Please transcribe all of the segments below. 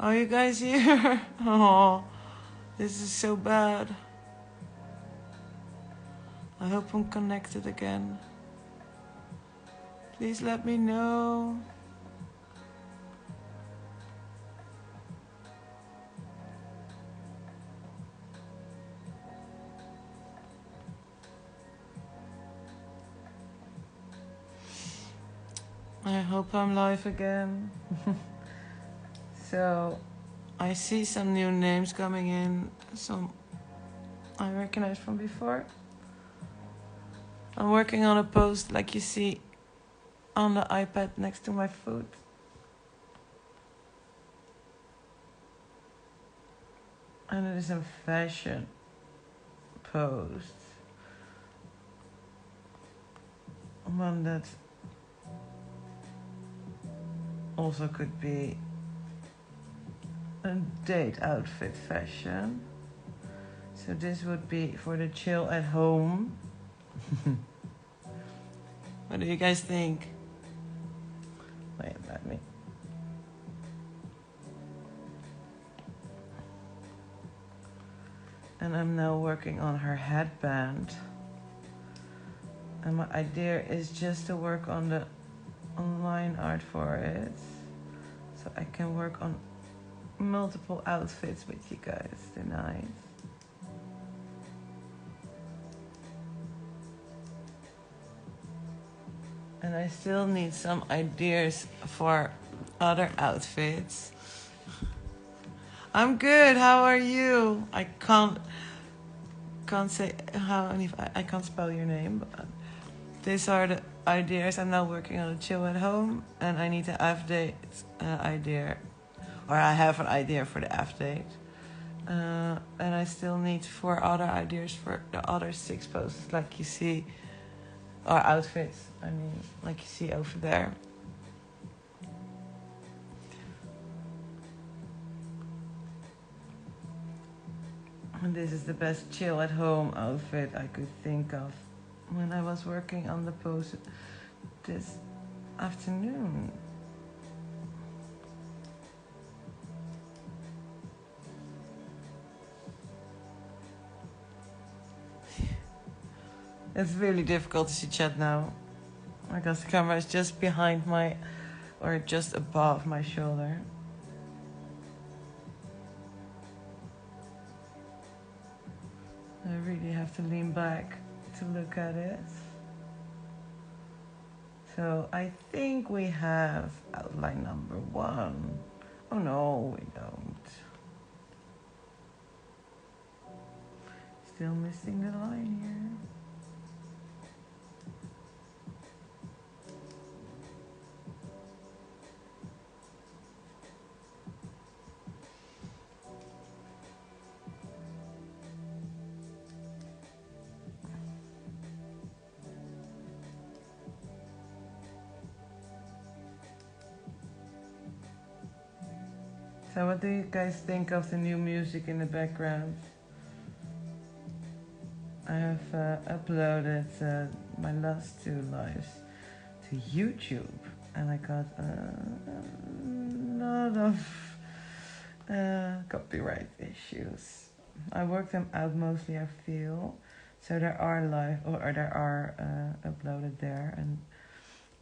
Oh, you guys here? Oh, this is so bad. I hope I'm connected again. Please let me know. I hope I'm live again. So, I see some new names coming in. Some I recognize from before. I'm working on a post like you see on the iPad next to my food. And it is a fashion post. One that also could be a date outfit fashion. So this would be for the chill at home. What do you guys think? Wait, let me. And I'm now working on her headband. And my idea is just to work on the online art for it. So I can work on multiple outfits with you guys tonight. And I still need some ideas for other outfits. I'm good. How are you? I can't say how. I can't spell your name. But these are the ideas. I'm now working on a chill at home, and I need to update idea, or I have an idea for the update. And I still need 4 other ideas for the other 6 posts, like you see. Or outfits, I mean, like you see over there. And this is the best chill at home outfit I could think of when I was working on the post this afternoon. It's really difficult to see chat now because the camera is just behind my, or just above my shoulder. I really have to lean back to look at it. So I think we have outline number 1. Oh no, we don't. Still missing the line here. So what do you guys think of the new music in the background? I have uploaded my last 2 lives to YouTube, and I got a lot of copyright issues. I worked them out mostly, I feel. So there are uploaded there, and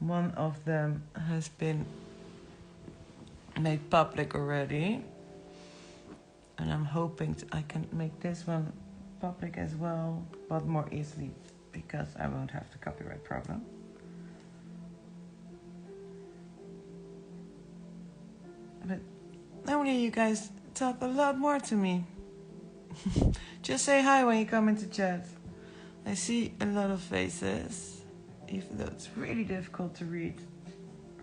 one of them has been made public already, and I'm hoping I can make this one public as well, but more easily because I won't have the copyright problem. But normally you guys talk a lot more to me. Just say hi when you come into chat. I see a lot of faces, even though it's really difficult to read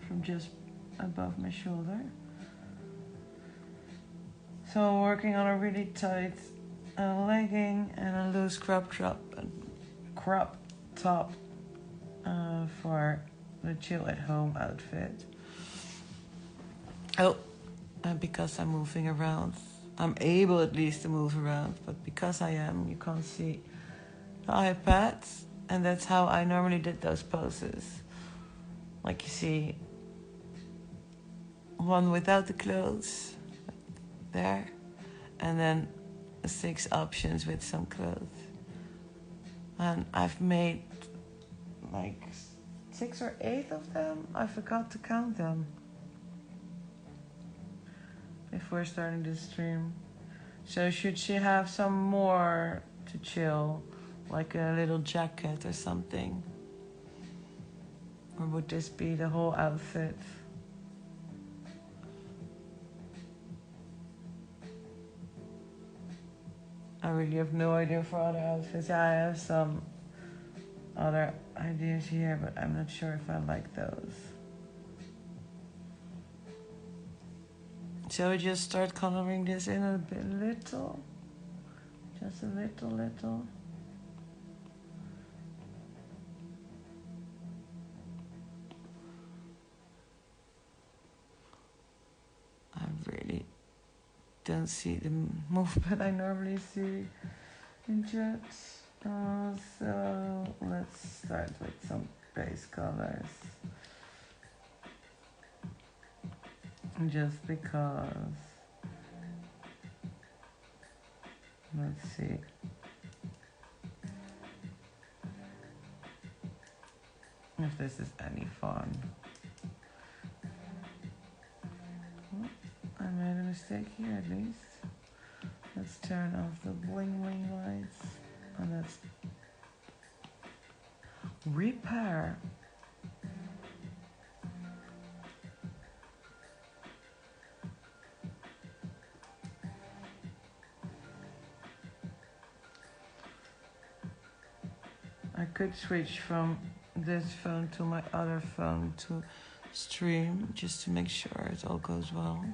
from just above my shoulder. So I'm working on a really tight legging and a loose crop top for the chill at home outfit. Oh, and because I'm moving around, I'm able at least to move around, but because I am, you can't see the iPad, and that's how I normally did those poses. Like you see, one without the clothes, there. And then 6 options with some clothes. And I've made like 6 or 8 of them. I forgot to count them before starting this stream. So should she have some more to chill, like a little jacket or something? Or would this be the whole outfit? I really have no idea for other outfits. Yeah, I have some other ideas here, but I'm not sure if I like those. So we just start coloring this in a bit, little. Just a little. I really don't see the movement I normally see in jets. So let's start with some base colors. Just because. Let's see. If this is any fun. I made a mistake here at least. Let's turn off the bling lights. And let's repair. I could switch from this phone to my other phone to stream just to make sure it all goes well.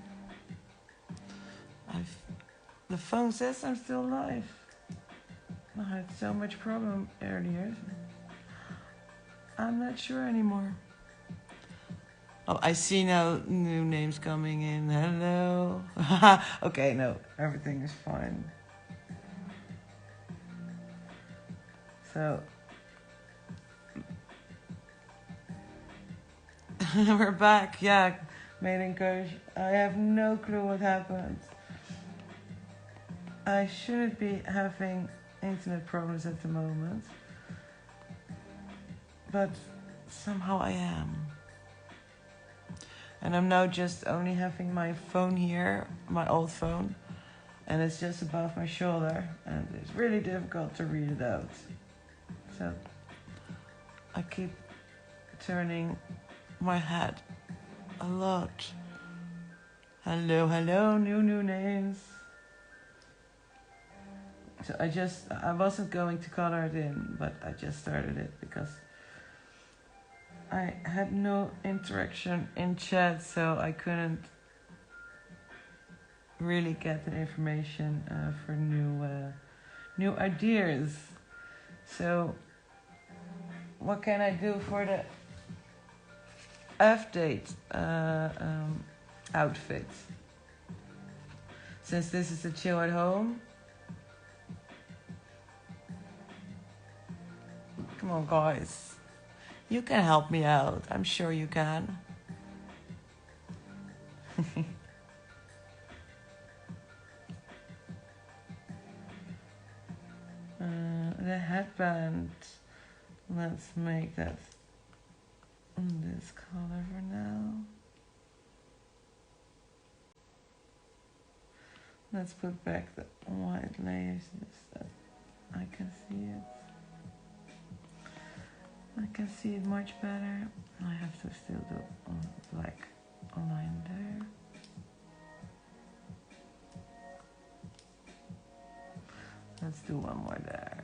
The phone says I'm still live. I had so much problem earlier. I'm not sure anymore. Oh, I see now new names coming in. Hello. Okay, no, everything is fine. So we're back. Yeah, maiden coach. I have no clue what happened. I shouldn't be having internet problems at the moment, but somehow I am. And I'm now just only having my phone here, my old phone, and it's just above my shoulder, and it's really difficult to read it out. So I keep turning my head a lot. Hello, new names. So I wasn't going to color it in, but I just started it because I had no interaction in chat, so I couldn't really get the information for new ideas. So what can I do for the F-date outfit? Since this is a chill at home. Come on, guys. You can help me out. I'm sure you can. The headband. Let's make that this color for now. Let's put back the white layers just that I can see it. I can see it much better. I have to still do black line there. Let's do one more there.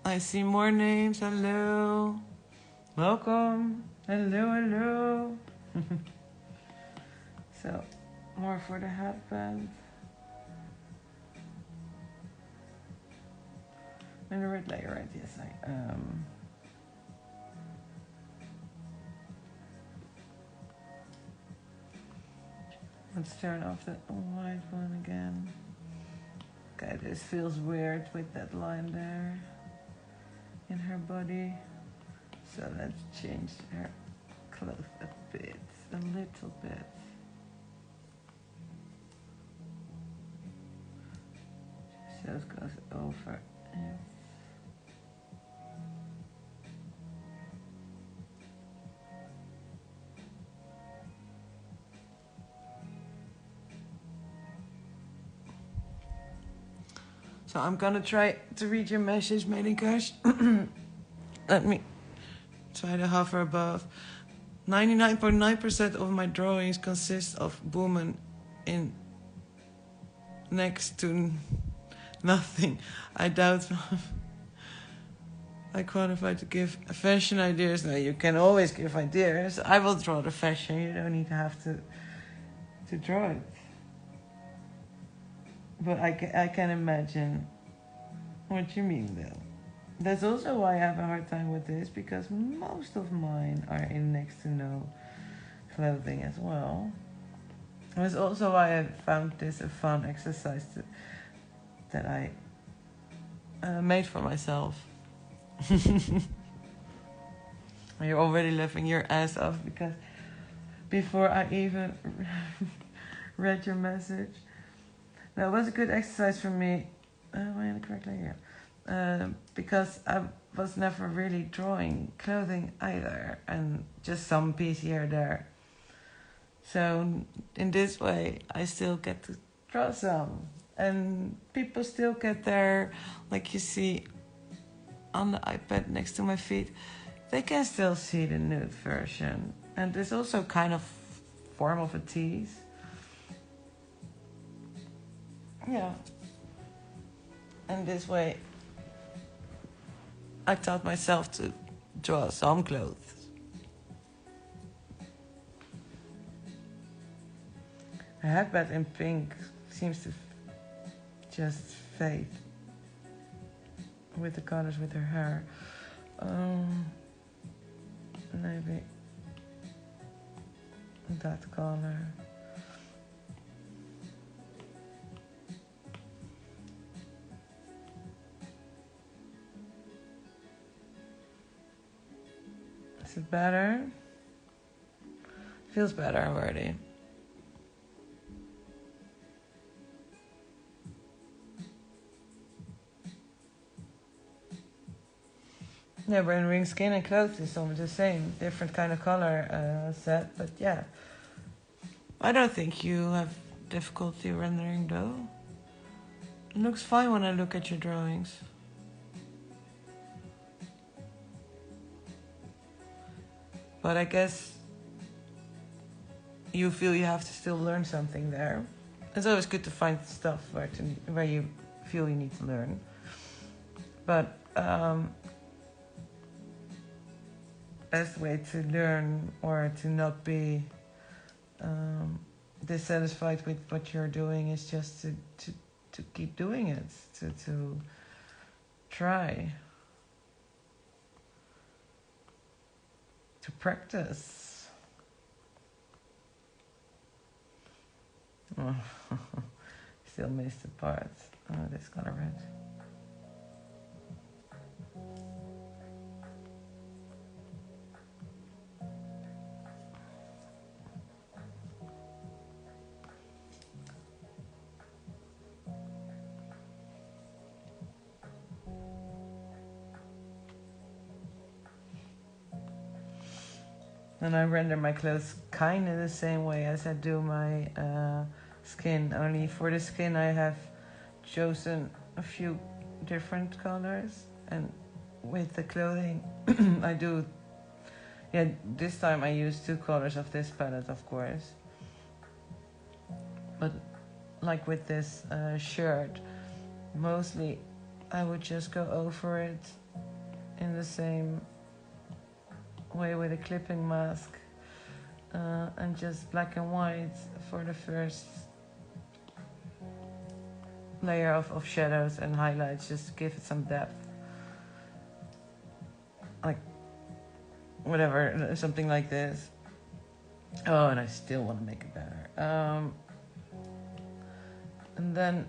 I see more names. Hello. Welcome. Hello. So, more for the headband. And the red layer, right? Yes, Let's turn off the white one again. Okay, this feels weird with that line there in her body. So let's change her clothes a bit, a little bit. just goes over. Yeah. So I'm gonna try to read your message, Melinkash. Let me try to hover above. 99.9% of my drawings consist of women in next to nothing. I doubt I qualify to give fashion ideas. No, you can always give ideas. I will draw the fashion. You don't need to have to draw it. But I can imagine what you mean, though. That's also why I have a hard time with this, because most of mine are in next to no clothing as well. That's also why I found this a fun exercise that I made for myself. You're already laughing your ass off because before I even read your message. That was a good exercise for me. Am I in the correct layer? Because I was never really drawing clothing either, and just some piece here or there. So in this way, I still get to draw some, and people still get their, like you see on the iPad next to my feet, they can still see the nude version, and it's also kind of form of a tease. Yeah. And this way, I taught myself to draw some clothes. A headband in pink seems to just fade with the colors with her hair. Maybe that color. Is it better? Feels better already. Yeah, rendering skin and clothes is almost the same. Different kind of color set, but yeah. I don't think you have difficulty rendering though. It looks fine when I look at your drawings. But I guess you feel you have to still learn something there. It's always good to find stuff where you feel you need to learn. But best way to learn or to not be dissatisfied with what you're doing is just to keep doing it, to try, to practice. Oh, still missed the part. Oh, this color red. And I render my clothes kind of the same way as I do my skin. Only for the skin I have chosen a few different colors. And with the clothing I do... Yeah, this time I use 2 colors of this palette, of course. But like with this shirt, mostly I would just go over it in the same way with a clipping mask and just black and white for the first layer of shadows and highlights, just to give it some depth, like whatever, something like this. Oh, and I still want to make it better. And then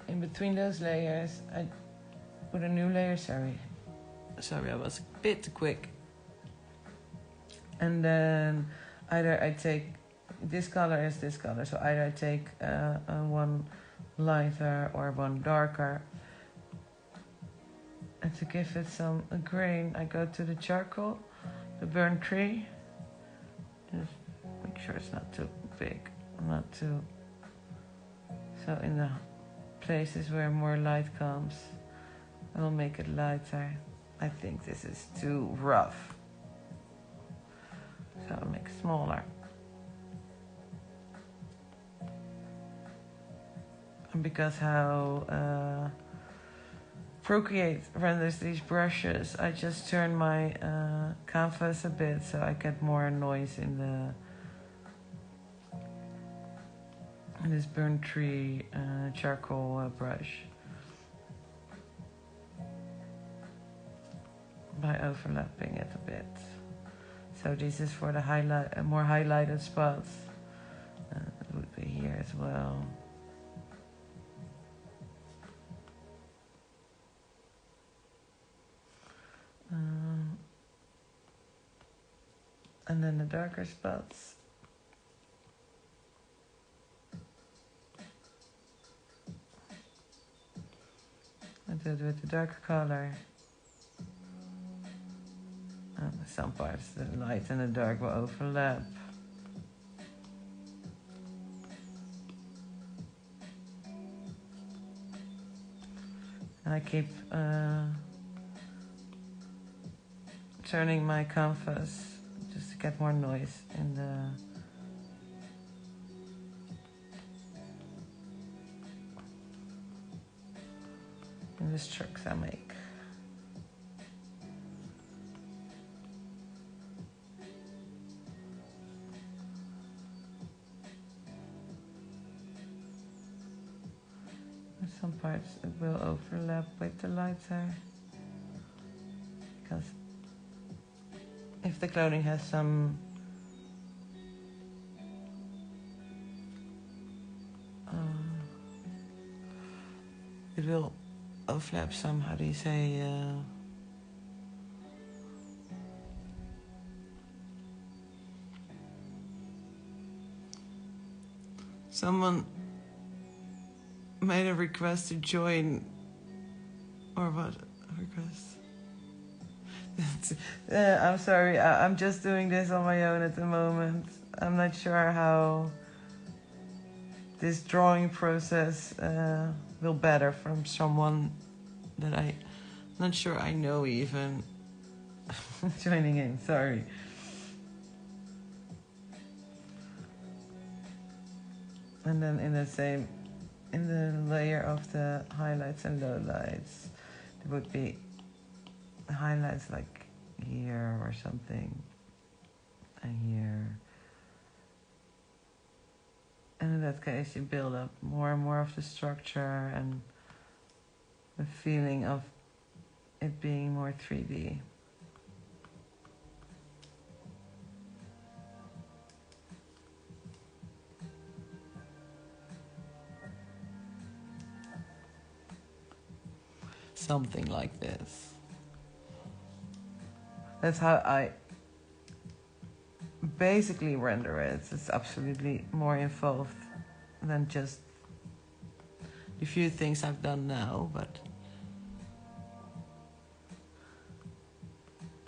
in between those layers I put a new layer. Sorry, I was a bit too quick. And then either I take this color is this color, so either I take one lighter or one darker. And to give it some grain, I go to the charcoal, the burnt tree. Just make sure it's not too big, not too... So in the places where more light comes, I will make it lighter. I think this is too rough, so I'll make it smaller. And because how Procreate renders these brushes, I just turn my canvas a bit so I get more noise in this burnt tree charcoal brush by overlapping it a bit. So this is for the more highlighted spots. It would be here as well. And then the darker spots. I do it with the darker color. And some parts, the light and the dark will overlap. And I keep turning my canvas just to get more noise in the strokes I make. In some parts it will overlap with the lighter, because if the clothing has some it will overlap some, how do you say, someone made a request to join, or what request? I'm sorry, I'm just doing this on my own at the moment. I'm not sure how this drawing process will better from someone that I'm not sure I know even. Joining in, sorry. And then in the layer of the highlights and lowlights, there would be highlights like here or something, and here. And in that case, you build up more and more of the structure and the feeling of it being more 3D. Something like this. That's how I basically render it. It's absolutely more involved than just the few things I've done now, but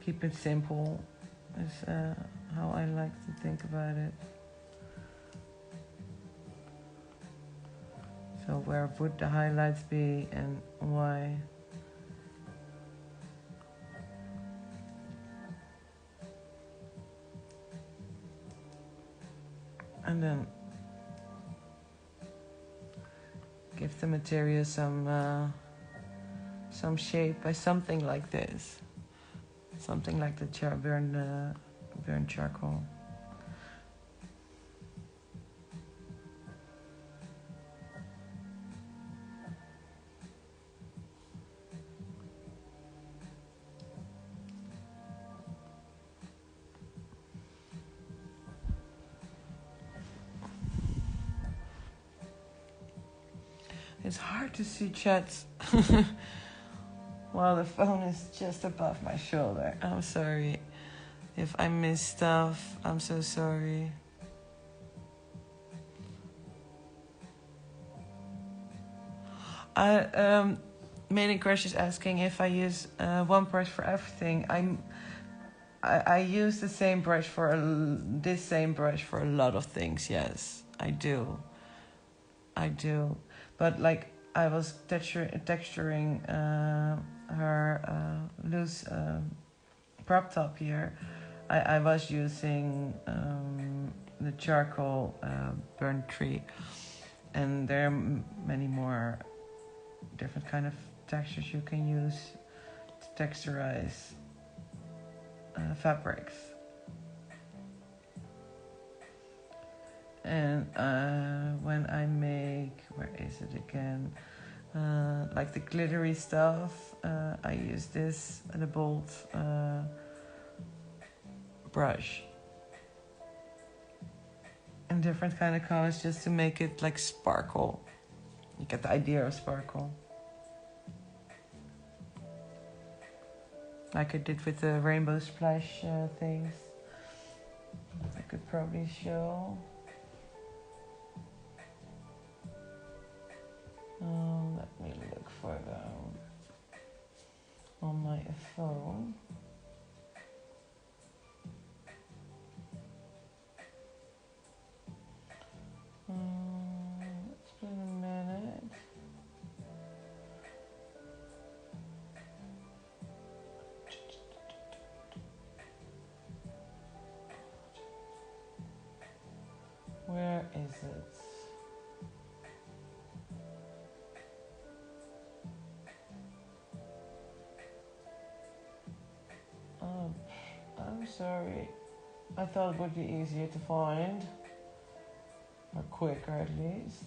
keep it simple is how I like to think about it. So where would the highlights be and why? And then give the material some shape by something like this, something like the burnt charcoal. It's hard to see chats while the phone is just above my shoulder. I'm sorry if I miss stuff. I'm so sorry. Maiden Crush is asking if I use one brush for everything. I use the same brush for this same brush for a lot of things. Yes, I do. But like I was texturing her loose crop top here. I was using the charcoal burnt tree, and there are many more different kind of textures you can use to texturize fabrics. And when I make, where is it again? Like the glittery stuff, I use the bold brush in different kind of colors just to make it like sparkle. You get the idea of sparkle. Like I did with the rainbow splash things. I could probably show. Let me look for them on my phone. It's been a minute. Where is it? Oh, I'm sorry. I thought it would be easier to find. Or quicker at least.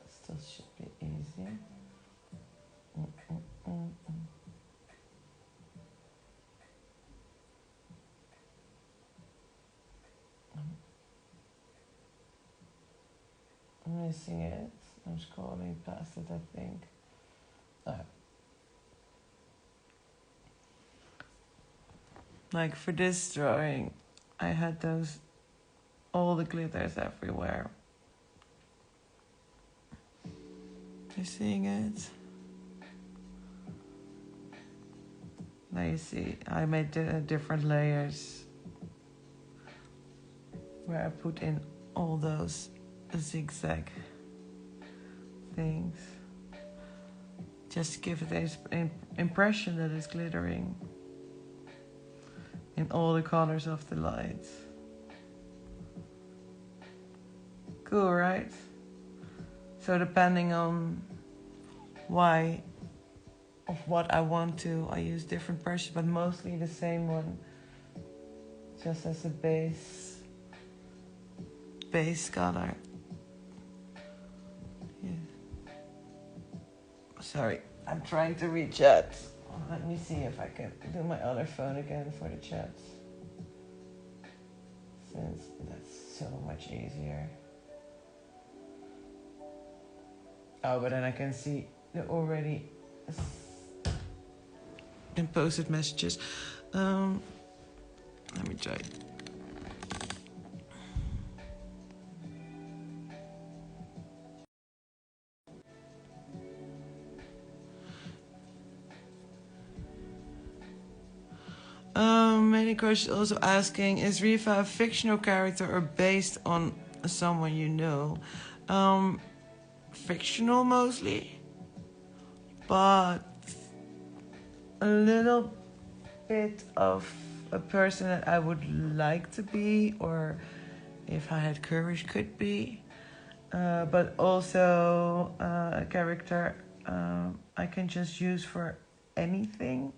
Still should be easy. I'm missing it. I'm scrolling past it, I think. Like for this drawing, I had all the glitters everywhere. You seeing it? Now you see, I made different layers where I put in all those zigzag things. Just to give it an impression that it's glittering in all the colors of the light. Cool, right? So depending on what I want to, I use different brushes, but mostly the same one, just as a base color. Yeah. Sorry, I'm trying to reach out. Let me see if I can do my other phone again for the chat, since that's so much easier. Oh, but then I can see the already posted messages. Let me try. Many questions also asking, is Riva a fictional character or based on someone you know? Fictional mostly, but a little bit of a person that I would like to be, or if I had courage could be, but also a character I can just use for anything,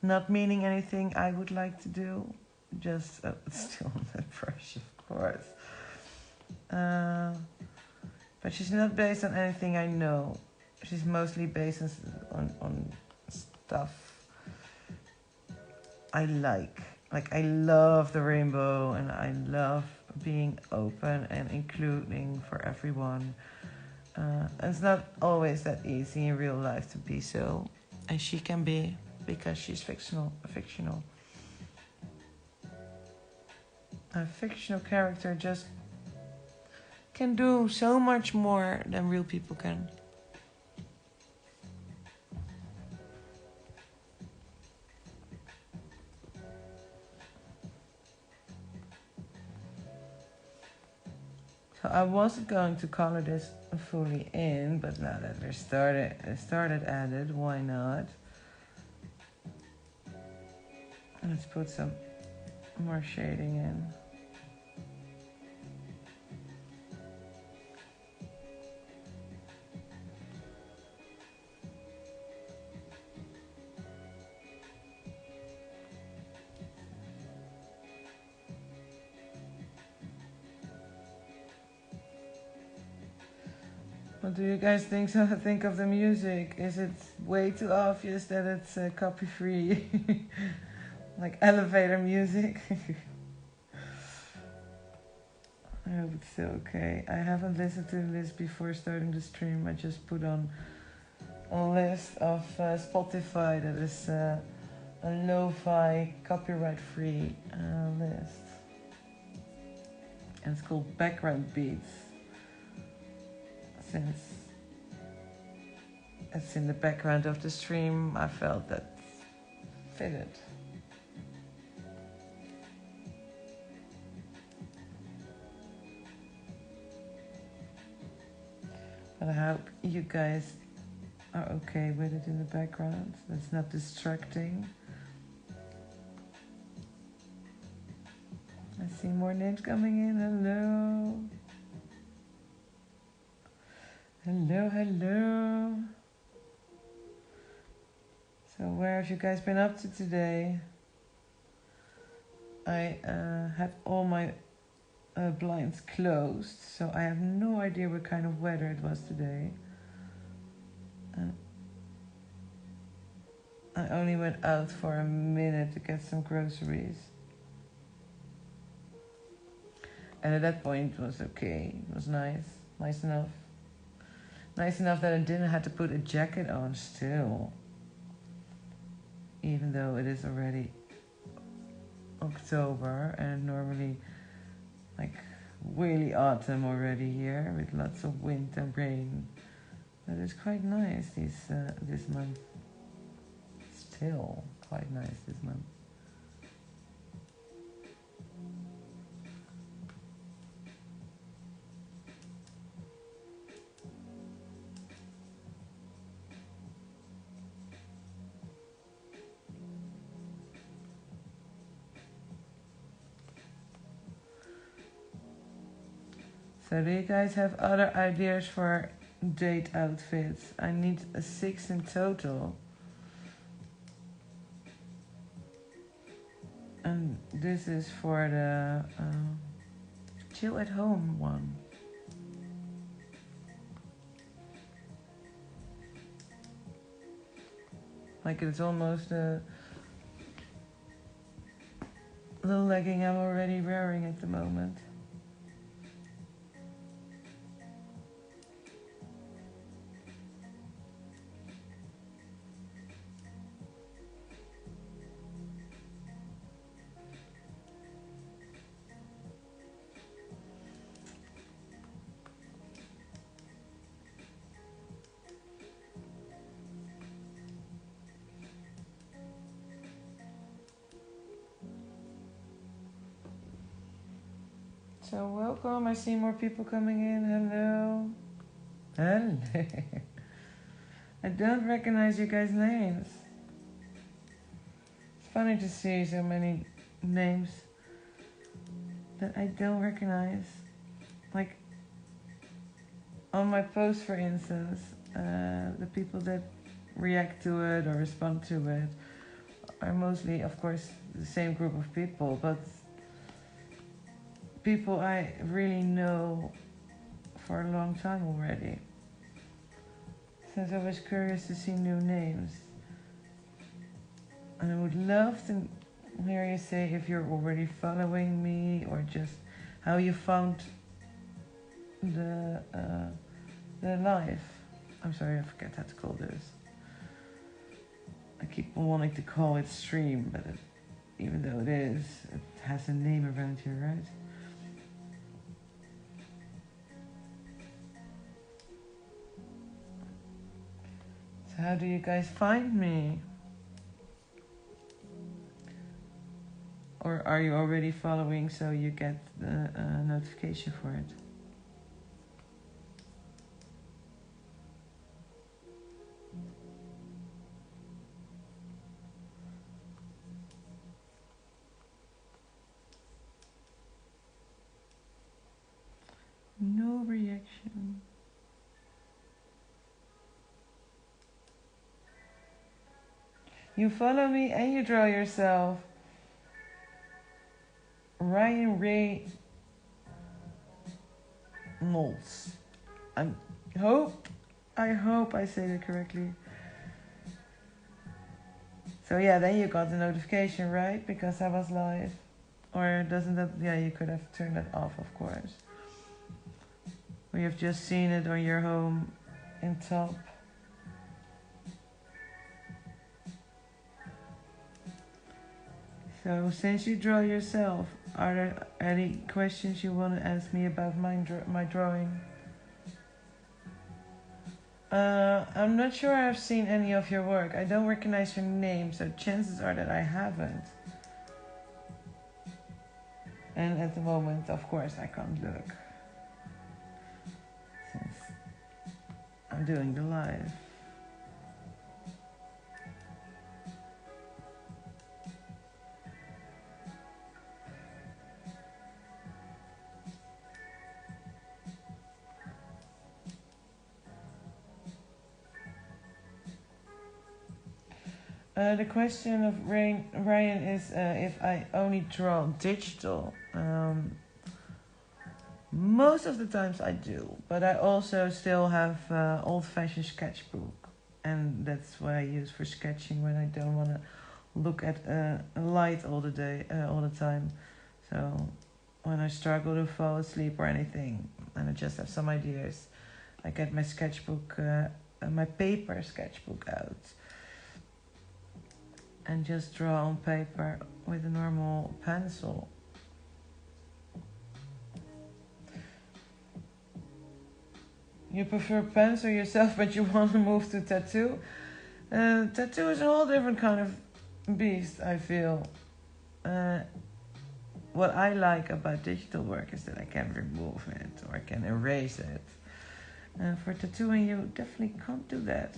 not meaning anything I would like to do, just still on that brush, of course. But she's not based on anything I know. She's mostly based on stuff I like. Like, I love the rainbow, and I love being open and including for everyone. And it's not always that easy in real life to be so, and she can be, because she's fictional. A fictional character just can do so much more than real people can. So I wasn't going to color this fully in, but now that we started at it, why not? Let's put some more shading in. What do you guys think of the music? Is it way too obvious that it's copy-free? Like elevator music? I hope it's still okay. I haven't listened to this before starting the stream. I just put on a list of Spotify that is a lo-fi copyright-free list. And it's called Background Beats. Since it's in the background of the stream, I felt that fitted. But I hope you guys are okay with it in the background. That's not distracting. I see more names coming in. Hello. Hello, hello. So where have you guys been up to today? I had all my blinds closed, so I have no idea what kind of weather it was today. I only went out for a minute to get some groceries. And at that point it was okay. It was nice enough. Nice enough that I didn't have to put a jacket on still. Even though it is already October and normally like really autumn already here with lots of wind and rain. But it's quite nice this month. Still quite nice this month. So do you guys have other ideas for date outfits? I need 6 in total. And this is for the chill at home one. Like it's almost the legging I'm already wearing at the moment. So welcome, I see more people coming in. Hello. Hello. I don't recognize you guys' names. It's funny to see so many names that I don't recognize. Like on my post, for instance, the people that react to it or respond to it are mostly, of course, the same group of people, but people I really know for a long time already. Since I was curious to see new names. And I would love to hear you say if you're already following me or just how you found the live. I'm sorry, I forget how to call this. I keep wanting to call it stream, but even though it has a name around here, right? So how do you guys find me? Or are you already following so you get the notification for it? No reaction. You follow me and you draw yourself. Ryan Ray Molds. I hope I say that correctly. So yeah, then you got the notification, right? Because I was live. Or doesn't that... Yeah, you could have turned that off, of course. Or you've just seen it on your home in top. So since you draw yourself, are there any questions you want to ask me about my drawing? I'm not sure I've seen any of your work. I don't recognize your name, so chances are that I haven't. And at the moment, of course, I can't look, since I'm doing the live. The question of Ryan is if I only draw digital. Most of the times I do, but I also still have old-fashioned sketchbook, and that's what I use for sketching when I don't want to look at a light all the time. So when I struggle to fall asleep or anything, and I just have some ideas, I get my sketchbook, my paper sketchbook out, and just draw on paper with a normal pencil. You prefer pencil yourself, but you want to move to tattoo? Tattoo is a whole different kind of beast, I feel. What I like about digital work is that I can remove it or I can erase it. For tattooing, you definitely can't do that.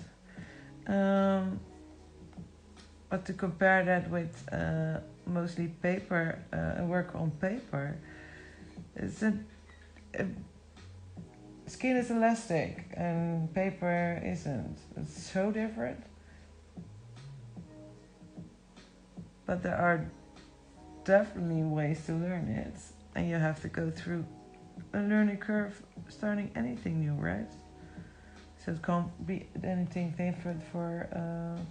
But to compare that with mostly paper, work on paper, it's skin is elastic and paper isn't. It's so different. But there are definitely ways to learn it, and you have to go through a learning curve starting anything new, right? So it can't be anything different for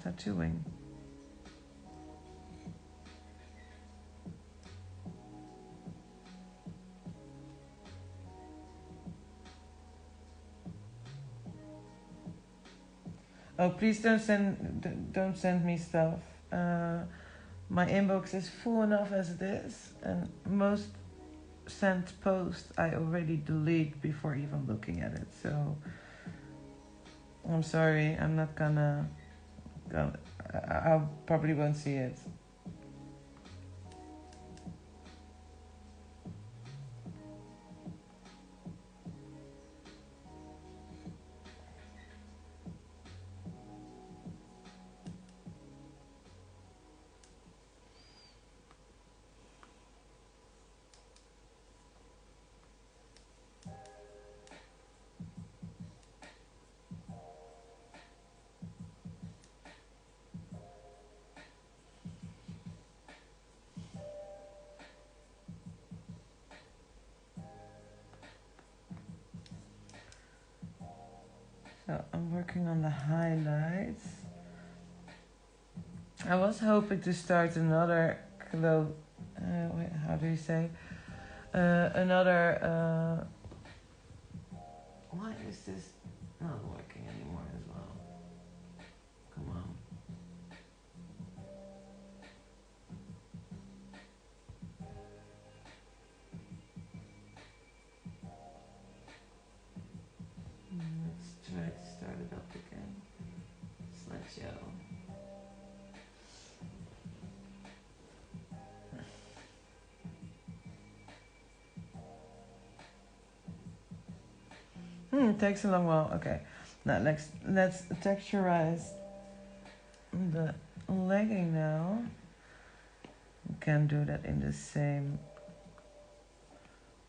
tattooing. Oh, please don't send me stuff. My inbox is full enough as it is, and most sent posts I already delete before even looking at it. So I'm sorry, I'm not gonna go. I probably won't see it. So I'm working on the highlights. I was hoping to start another how do you say? Another. Why is this not working anymore as well? Come on. Let's try to start it up again. It takes a long while. Okay. Now let's texturize the legging now. We can do that in the same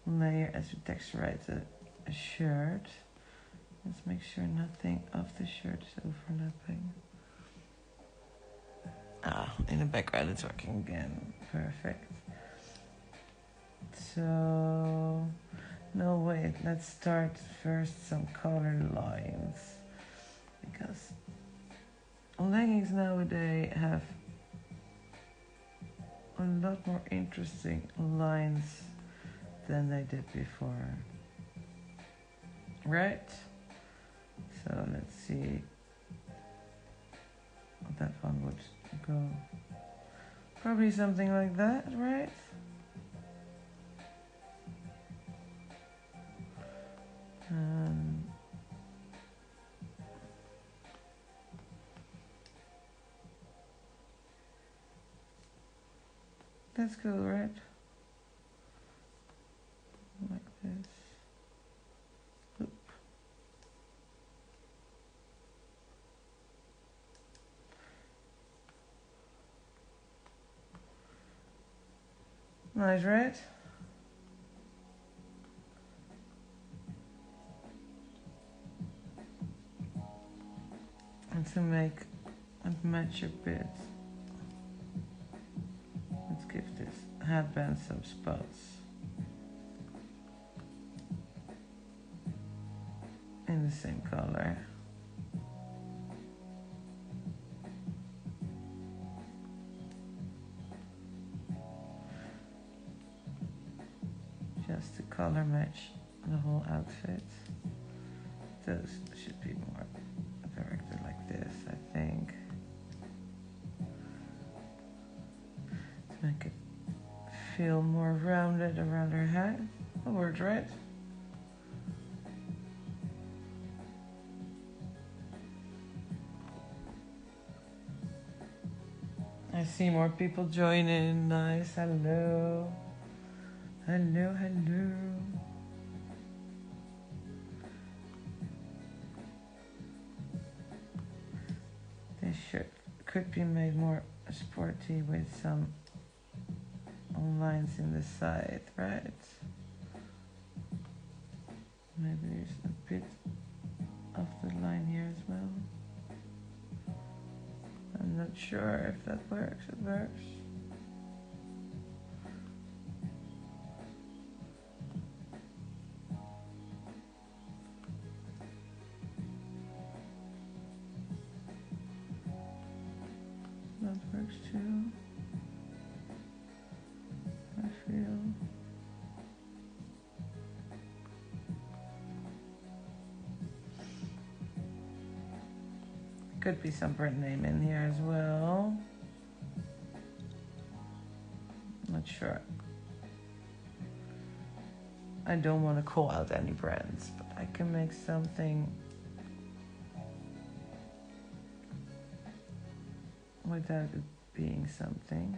layer as we texturize a shirt. Let's make sure nothing of the shirt is overlapping. In the background it's working again. Perfect. So, no wait, let's start first some color lines. Because leggings nowadays have a lot more interesting lines than they did before. Right? So let's see what that one would go. Probably something like that, right? That's cool, right? Like this. Oop. Nice, right? And to make and match a bit, let's give this headband some spots in the same color. Just to color match the whole outfit. Those should be more directed like this, I think. To make it feel more rounded around her head. That works, right? I see more people join in. Nice. Hello. Hello, hello. This shirt could be made more sporty with some lines in the side, right? Maybe there's a bit of the line here as well. I'm not sure if that works. It works. That works too. I feel. Could be some print name in here as well. Not sure. I don't want to call out any brands, but I can make something without it being something.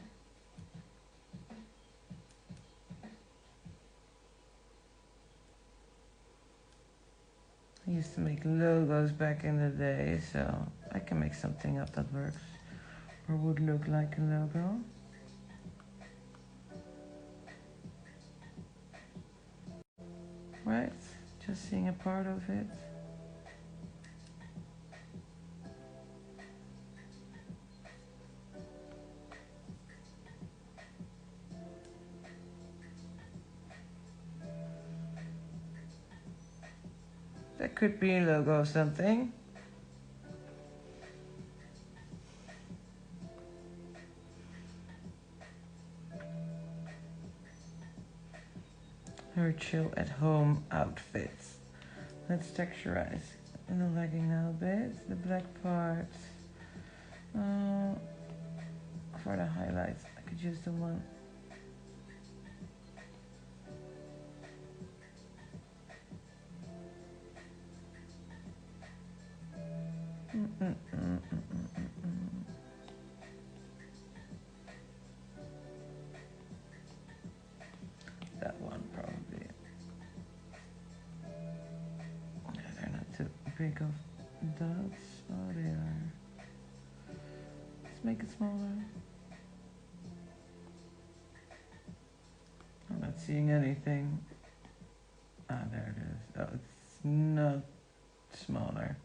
I used to make logos back in the day, so I can make something up that works or would look like a logo. Right? Just seeing a part of it. That could be a logo or something. Her chill at home outfits. Let's texturize in the legging now a bit. The black part. For the highlights, I could use the one. That one probably. big of dots. Oh, they are. Let's make it smaller. I'm not seeing anything. Ah, there it is. Oh, it's not smaller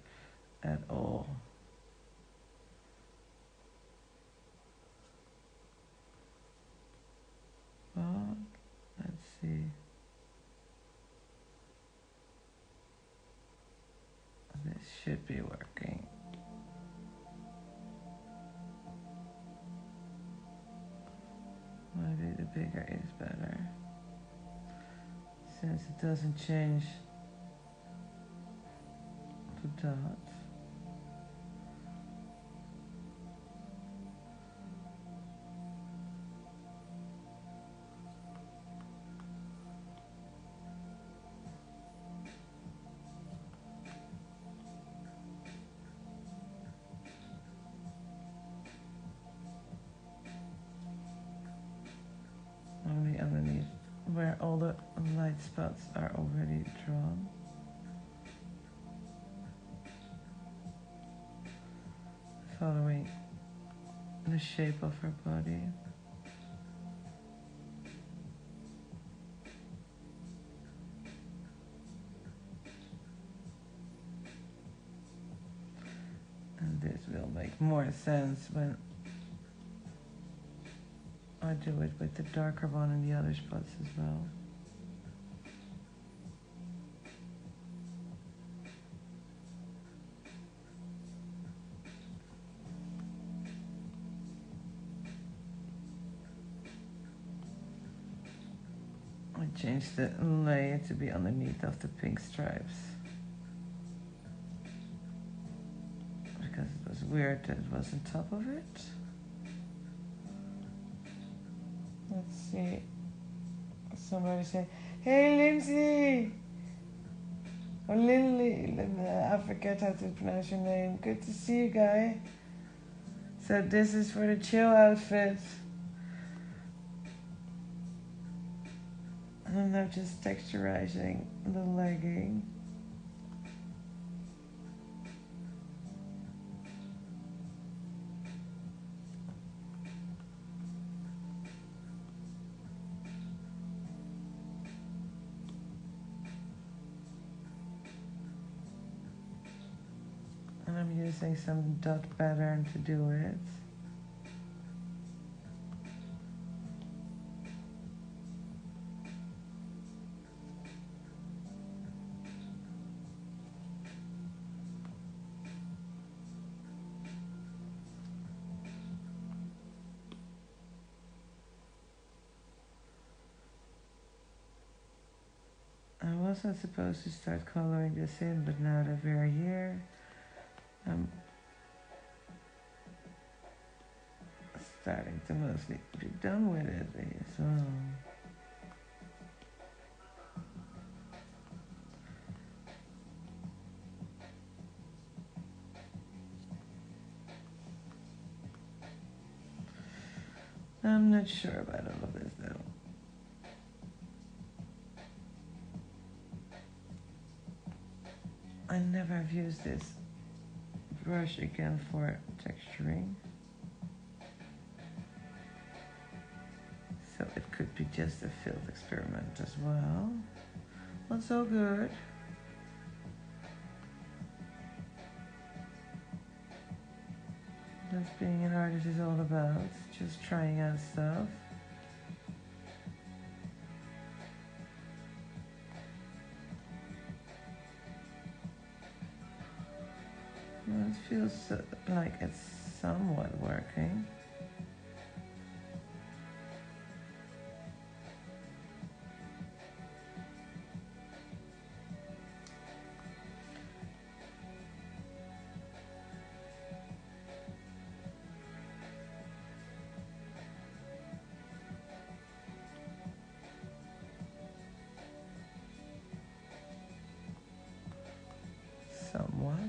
at all. But let's see. This should be working. Maybe the bigger is better, since it doesn't change the dots. Only underneath where all the light spots are already drawn. Following the shape of her body. And this will make more sense when I do it with the darker one and the other spots as well. I changed the layer to be underneath of the pink stripes, because it was weird that it was on top of it. Let's see. Somebody say, "Hey, Lindsay!" Or Lily. I forget how to pronounce your name. Good to see you, guy. So this is for the chill outfit. And I'm just texturizing the legging. And I'm using some dot pattern to do it. I wasn't supposed to start coloring this in, but now that we're here, I'm starting to mostly be done with it. So I'm not sure about all of this though. I never have used this brush again for texturing, so it could be just a field experiment as well. Not so good. That's being an artist is all about, just trying out stuff. Well, it feels like it's somewhat working. Somewhat.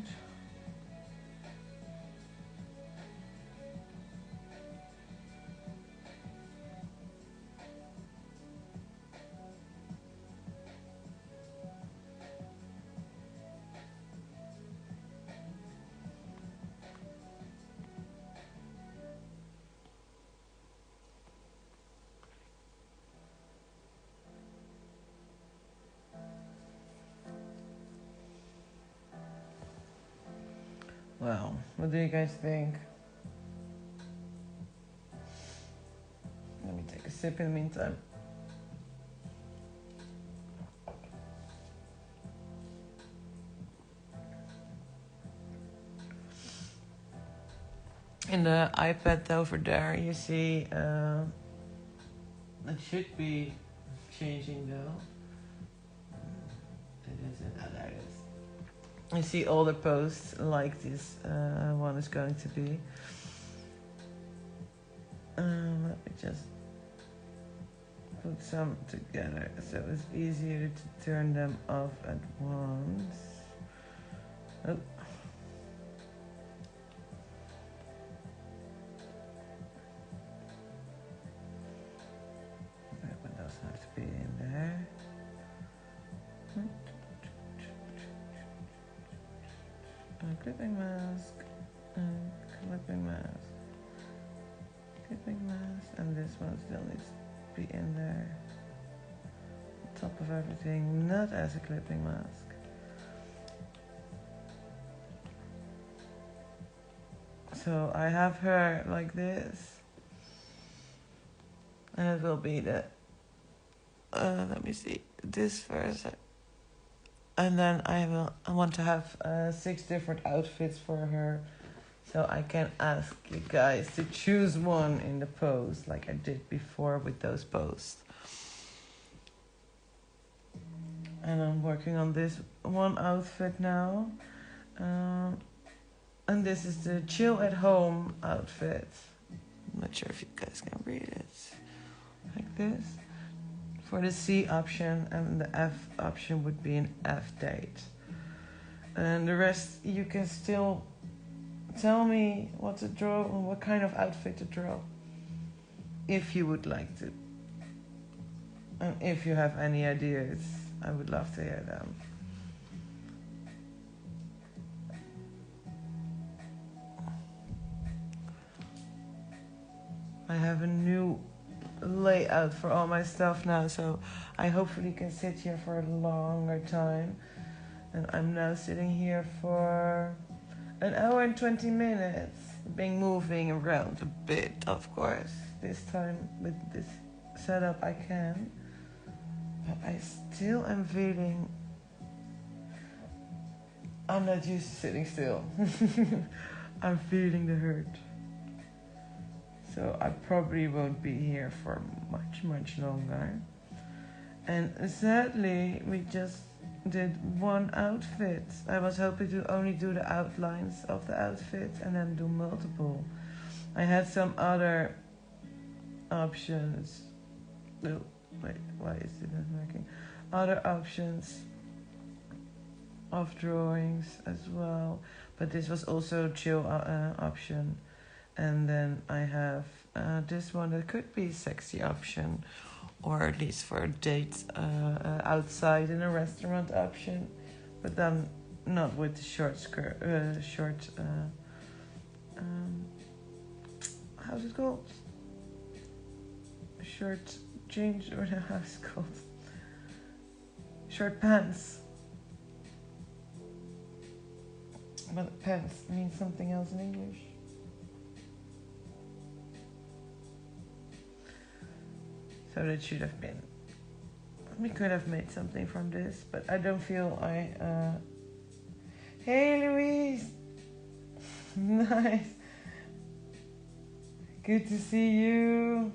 Well, what do you guys think? Let me take a sip in the meantime. In the iPad over there, you see it should be changing though. It isn't. Oh, there it is. You see all the posts like this one is going to be. Let me just put some together so it's easier to turn them off at once. Oh. That doesn't have to be in there. Clipping mask, clipping mask, clipping mask, and this one still needs to be in there. On top of everything, not as a clipping mask. So I have her like this, and it will be the. Let me see this first. And then I want to have 6 different outfits for her. So I can ask you guys to choose one in the post like I did before with those posts. And I'm working on this one outfit now. And this is the chill at home outfit. I'm not sure if you guys can read it. Like this. For the C option, and the F option would be an F date. And the rest you can still tell me what to draw and what kind of outfit to draw. If you would like to. And if you have any ideas, I would love to hear them. I have a new layout for all my stuff now, so I hopefully can sit here for a longer time. And I'm now sitting here for 1 hour and 20 minutes, being moving around a bit, of course. This time with this setup I can, but I still am feeling I'm not used to sitting still. I'm feeling the hurt. So I probably won't be here for much longer. And sadly, we just did one outfit. I was hoping to only do the outlines of the outfit and then do multiple. I had some other options. Oh, wait, why is it not working? Other options of drawings as well. But this was also a chill option. And then I have this one that could be a sexy option, or at least for a date outside in a restaurant option, but then not with the short skirt, how's it called? Short jeans, or how's it called? Short pants. But pants means something else in English. So that should have been. We could have made something from this, but I don't feel Hey Louise! Nice! Good to see you!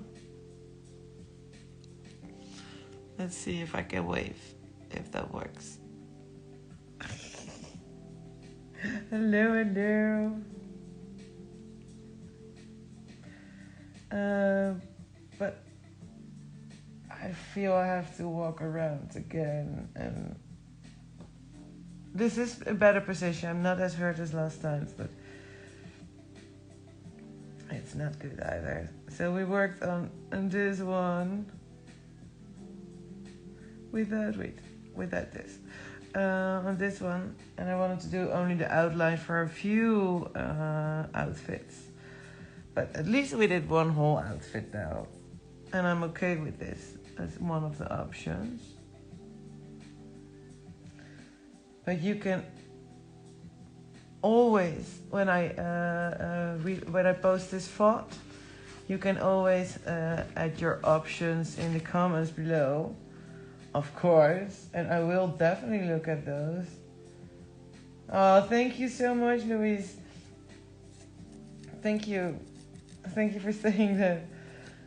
Let's see if I can wave, if that works. Hello. But I feel I have to walk around again, and this is a better position. I'm not as hurt as last time, but it's not good either. So we worked on this one without this. On this one, and I wanted to do only the outline for a few outfits. But at least we did one whole outfit now. And I'm okay with this as one of the options. But you can always, when I post this thought, you can always add your options in the comments below, of course, and I will definitely look at those. Oh, thank you so much, Louise. Thank you for saying that.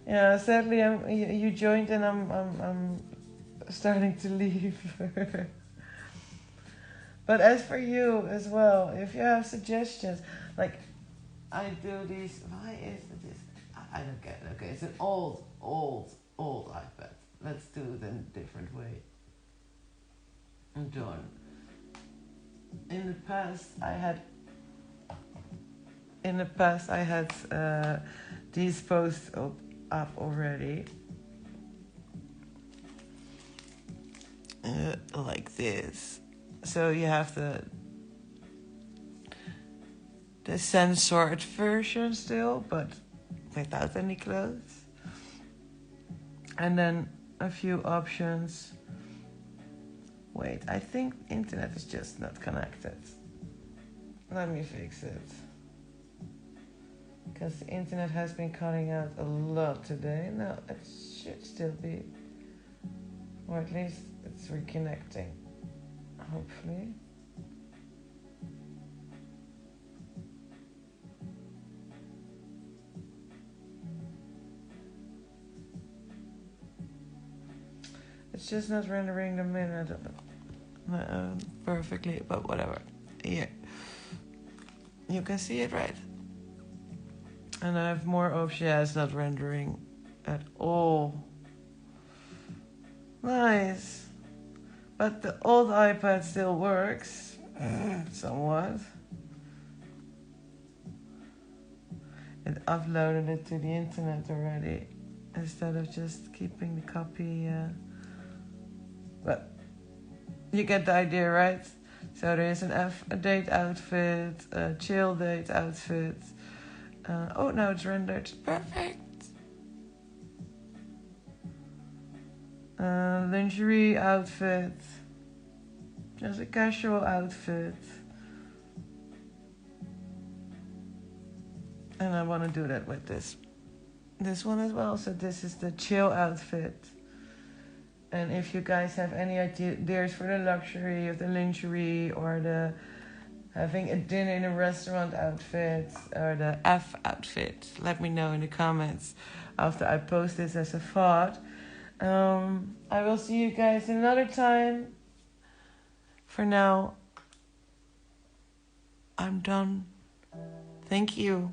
Yeah, sadly, you joined and I'm starting to leave. But as for you as well, if you have suggestions, like I do these. Why is this? I don't get it. Okay, it's an old iPad. Let's do it in a different way. I'm done. In the past, I had these posts up already. Like this. So you have the censored version still, but without any clothes. And then a few options. Wait, I think internet is just not connected. Let me fix it. Because the internet has been cutting out a lot today. No, it should still be. Or at least it's reconnecting. Hopefully. It's just not rendering the minute perfectly, but whatever. Here. You can see it, right? And I have more options. Yeah, it's not rendering at all. Nice. But the old iPad still works. Somewhat. It uploaded it to the internet already. Instead of just keeping the copy. But you get the idea, right? So there is a date outfit, a chill date outfit. Oh, now it's rendered. Perfect. Lingerie outfit. Just a casual outfit. And I want to do that with this one as well. So this is the chill outfit. And if you guys have any ideas for the luxury of the lingerie or the having a dinner in a restaurant outfit or the F outfit, let me know in the comments after I post this as a thought. I will see you guys another time. For now, I'm done. Thank you.